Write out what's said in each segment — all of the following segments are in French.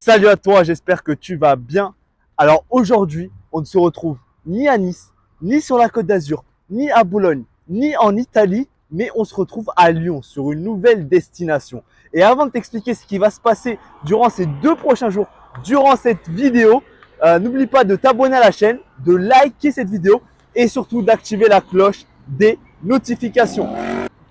Salut à toi, j'espère que tu vas bien. Alors aujourd'hui, on ne se retrouve ni à Nice, ni sur la Côte d'Azur, ni à Bologne, ni en Italie, mais on se retrouve à Lyon sur une nouvelle destination. Et avant de t'expliquer ce qui va se passer durant ces 2 prochains jours, durant cette vidéo, n'oublie pas de t'abonner à la chaîne, de liker cette vidéo et surtout d'activer la cloche des notifications.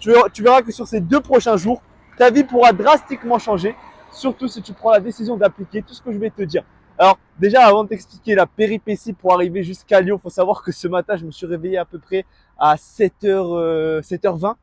Tu verras que sur ces 2 prochains jours, ta vie pourra drastiquement changer, surtout si tu prends la décision d'appliquer tout ce que je vais te dire. Alors déjà, avant de t'expliquer la péripétie pour arriver jusqu'à Lyon, il faut savoir que ce matin, je me suis réveillé à peu près à 7h20.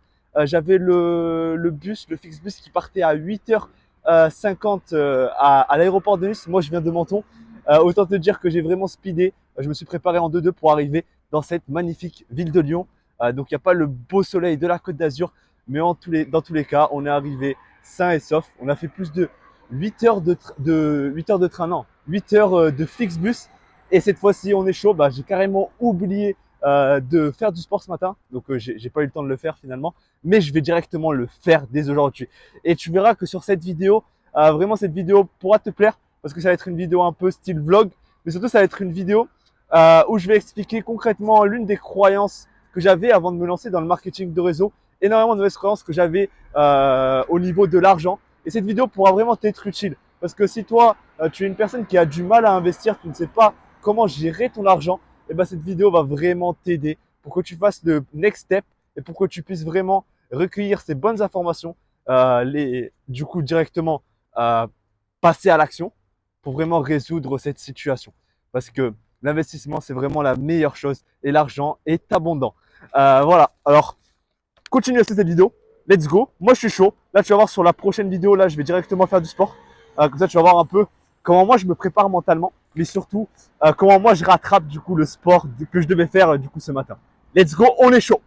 J'avais le bus, le Flixbus qui partait à 8h50 à l'aéroport de Nice. Moi, je viens de Menton. Autant te dire que j'ai vraiment speedé. Je me suis préparé en 2-2 pour arriver dans cette magnifique ville de Lyon. Donc, il n'y a pas le beau soleil de la Côte d'Azur, mais dans tous les cas, on est arrivé sain et sauf. On a fait plus de 8 heures de train, non, 8 heures de Flixbus. Et cette fois-ci, on est chaud. J'ai carrément oublié de faire du sport ce matin. Donc, j'ai pas eu le temps de le faire finalement. Mais je vais directement le faire dès aujourd'hui. Et tu verras que sur cette vidéo, vraiment cette vidéo pourra te plaire parce que ça va être une vidéo un peu style vlog. Mais surtout, ça va être une vidéo où je vais expliquer concrètement l'une des croyances que j'avais avant de me lancer dans le marketing de réseau. Énormément de mauvaises croyances que j'avais au niveau de l'argent. Et cette vidéo pourra vraiment t'être utile. Parce que si toi, tu es une personne qui a du mal à investir, tu ne sais pas comment gérer ton argent, et ben cette vidéo va vraiment t'aider pour que tu fasses le next step et pour que tu puisses vraiment recueillir ces bonnes informations, du coup directement euh, passer à l'action pour vraiment résoudre cette situation. Parce que l'investissement, c'est vraiment la meilleure chose et l'argent est abondant. Voilà, alors continue à cette vidéo. Let's go. Moi, je suis chaud. Là, tu vas voir sur la prochaine vidéo, là, je vais directement faire du sport. Comme ça, tu vas voir un peu comment moi, je me prépare mentalement, mais surtout, comment moi, je rattrape du coup le sport que je devais faire du coup ce matin. Let's go, on est chaud.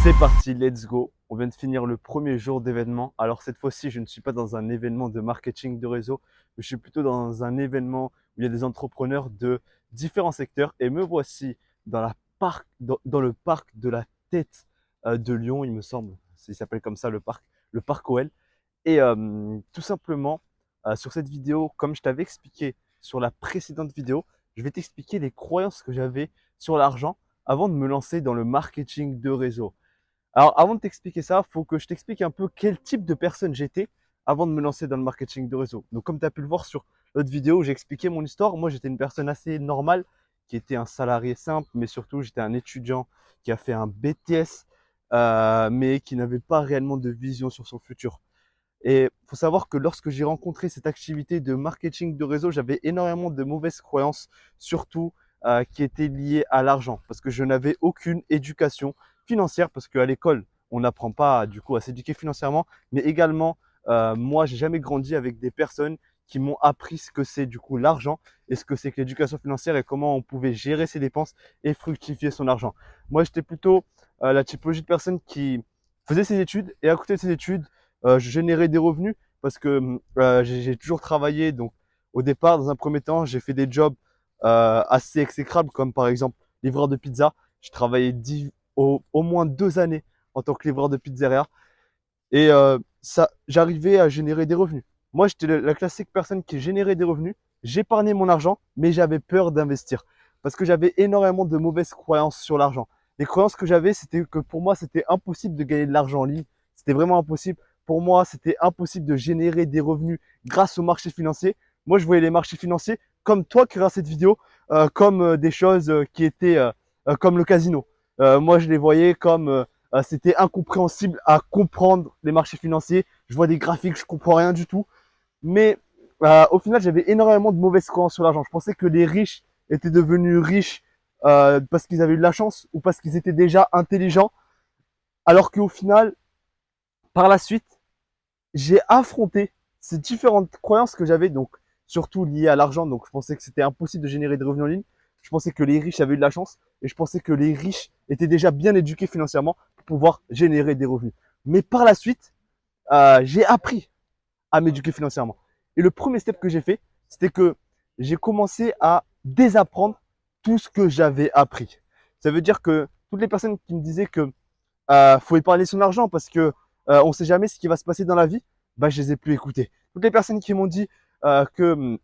C'est parti, let's go. On vient de finir le premier jour d'événement. Alors cette fois-ci, je ne suis pas dans un événement de marketing de réseau, mais je suis plutôt dans un événement où il y a des entrepreneurs de différents secteurs. Et me voici dans le parc de la Tête de Lyon, il me semble. Il s'appelle comme ça le parc OL. Et tout simplement, sur cette vidéo, comme je t'avais expliqué sur la précédente vidéo, je vais t'expliquer les croyances que j'avais sur l'argent avant de me lancer dans le marketing de réseau. Alors, avant de t'expliquer ça, il faut que je t'explique un peu quel type de personne j'étais avant de me lancer dans le marketing de réseau. Donc, comme tu as pu le voir sur l'autre vidéo où j'ai expliqué mon histoire, moi, j'étais une personne assez normale, qui était un salarié simple, mais surtout, j'étais un étudiant qui a fait un BTS, mais qui n'avait pas réellement de vision sur son futur. Et il faut savoir que lorsque j'ai rencontré cette activité de marketing de réseau, j'avais énormément de mauvaises croyances, surtout qui étaient liées à l'argent, parce que je n'avais aucune éducation financière, parce qu'à l'école, on n'apprend pas du coup à s'éduquer financièrement, mais également, moi, j'ai jamais grandi avec des personnes qui m'ont appris ce que c'est du coup l'argent et ce que c'est que l'éducation financière et comment on pouvait gérer ses dépenses et fructifier son argent. Moi, j'étais plutôt la typologie de personne qui faisait ses études et à côté de ses études, je générais des revenus parce que j'ai toujours travaillé. Donc, au départ, dans un premier temps, j'ai fait des jobs assez exécrables, comme par exemple livreur de pizza. J'ai travaillé au moins 2 années en tant que livreur de pizzeria et j'arrivais à générer des revenus. Moi, j'étais la classique personne qui générait des revenus. J'épargnais mon argent, mais j'avais peur d'investir parce que j'avais énormément de mauvaises croyances sur l'argent. Les croyances que j'avais, c'était que pour moi, c'était impossible de gagner de l'argent en ligne. C'était vraiment impossible. Pour moi, c'était impossible de générer des revenus grâce aux marchés financiers. Moi, je voyais les marchés financiers comme toi qui regardes cette vidéo, comme des choses qui étaient comme le casino. Moi, je les voyais comme c'était incompréhensible à comprendre les marchés financiers. Je vois des graphiques, je comprends rien du tout. Mais au final, j'avais énormément de mauvaises croyances sur l'argent. Je pensais que les riches étaient devenus riches parce qu'ils avaient eu de la chance ou parce qu'ils étaient déjà intelligents. Alors qu'au final, par la suite, j'ai affronté ces différentes croyances que j'avais, donc surtout liées à l'argent. Donc je pensais que c'était impossible de générer des revenus en ligne. Je pensais que les riches avaient eu de la chance et je pensais que les riches étaient déjà bien éduqués financièrement pour pouvoir générer des revenus. Mais par la suite, j'ai appris à m'éduquer financièrement. Et le premier step que j'ai fait, c'était que j'ai commencé à désapprendre tout ce que j'avais appris. Ça veut dire que toutes les personnes qui me disaient que faut épargner son argent parce que on ne sait jamais ce qui va se passer dans la vie, bah, je les ai plus écoutés. Toutes les personnes qui m'ont dit que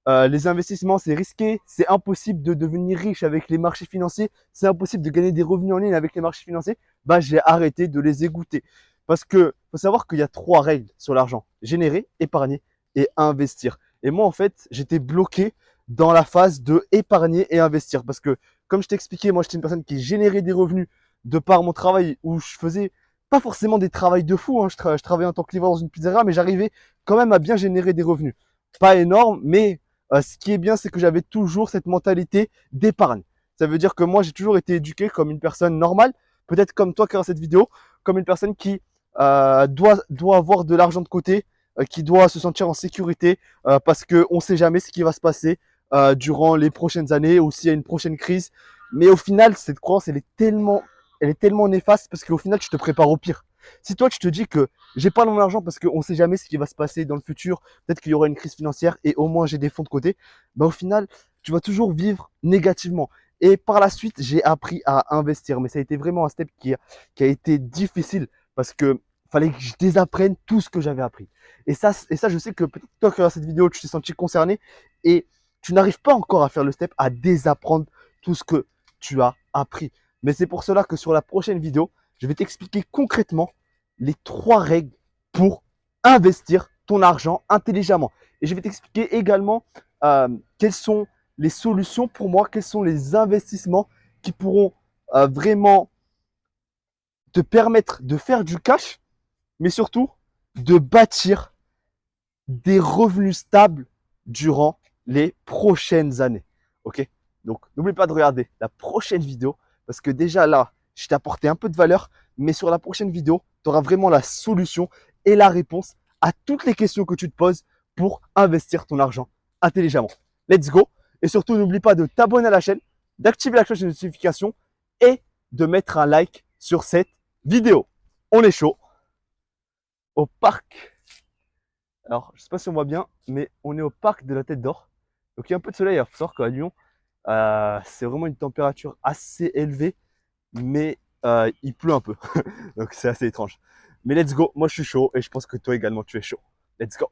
les investissements, c'est risqué, c'est impossible de devenir riche avec les marchés financiers, c'est impossible de gagner des revenus en ligne avec les marchés financiers, bah, j'ai arrêté de les écouter. Parce que faut savoir qu'il y a 3 règles sur l'argent: générer, épargner et investir. Et moi, en fait, j'étais bloqué dans la phase de épargner et investir. Parce que, comme je t'ai expliqué, moi, j'étais une personne qui générait des revenus de par mon travail où je faisais pas forcément des travails de fou, hein. Je travaillais en tant que livreur dans une pizzeria, mais j'arrivais quand même à bien générer des revenus. Pas énorme, mais ce qui est bien, c'est que j'avais toujours cette mentalité d'épargne. Ça veut dire que moi, j'ai toujours été éduqué comme une personne normale, peut-être comme toi qui regarde cette vidéo, comme une personne qui doit avoir de l'argent de côté, qui doit se sentir en sécurité, parce qu'on ne sait jamais ce qui va se passer durant les prochaines années ou s'il y a une prochaine crise. Mais au final, cette croyance, elle est tellement néfaste parce qu'au final, tu te prépares au pire. Si toi, tu te dis que j'ai pas mon argent parce qu'on ne sait jamais ce qui va se passer dans le futur, peut-être qu'il y aura une crise financière et au moins j'ai des fonds de côté, bah au final, tu vas toujours vivre négativement. Et par la suite, j'ai appris à investir. Mais ça a été vraiment un step qui a été difficile parce que fallait que je désapprenne tout ce que j'avais appris. Et ça, je sais que peut-être toi qui regardes cette vidéo, tu t'es senti concerné et tu n'arrives pas encore à faire le step à désapprendre tout ce que tu as appris. Mais c'est pour cela que sur la prochaine vidéo, je vais t'expliquer concrètement les 3 règles pour investir ton argent intelligemment. Et je vais t'expliquer également quelles sont les solutions pour moi, quels sont les investissements qui pourront vraiment te permettre de faire du cash, mais surtout de bâtir des revenus stables durant les prochaines années. Ok? Donc, n'oublie pas de regarder la prochaine vidéo parce que déjà là, je t'ai apporté un peu de valeur, mais sur la prochaine vidéo, tu auras vraiment la solution et la réponse à toutes les questions que tu te poses pour investir ton argent intelligemment. Let's go! Et surtout, n'oublie pas de t'abonner à la chaîne, d'activer la cloche de notification et de mettre un like sur cette vidéo. On est chaud au parc. Alors, je sais pas si on voit bien, mais on est au parc de la Tête d'Or. Donc, il y a un peu de soleil. Il faut savoir qu'à Lyon, c'est vraiment une température assez élevée, mais il pleut un peu. Donc, c'est assez étrange. Mais let's go. Moi, je suis chaud et je pense que toi également, tu es chaud. Let's go.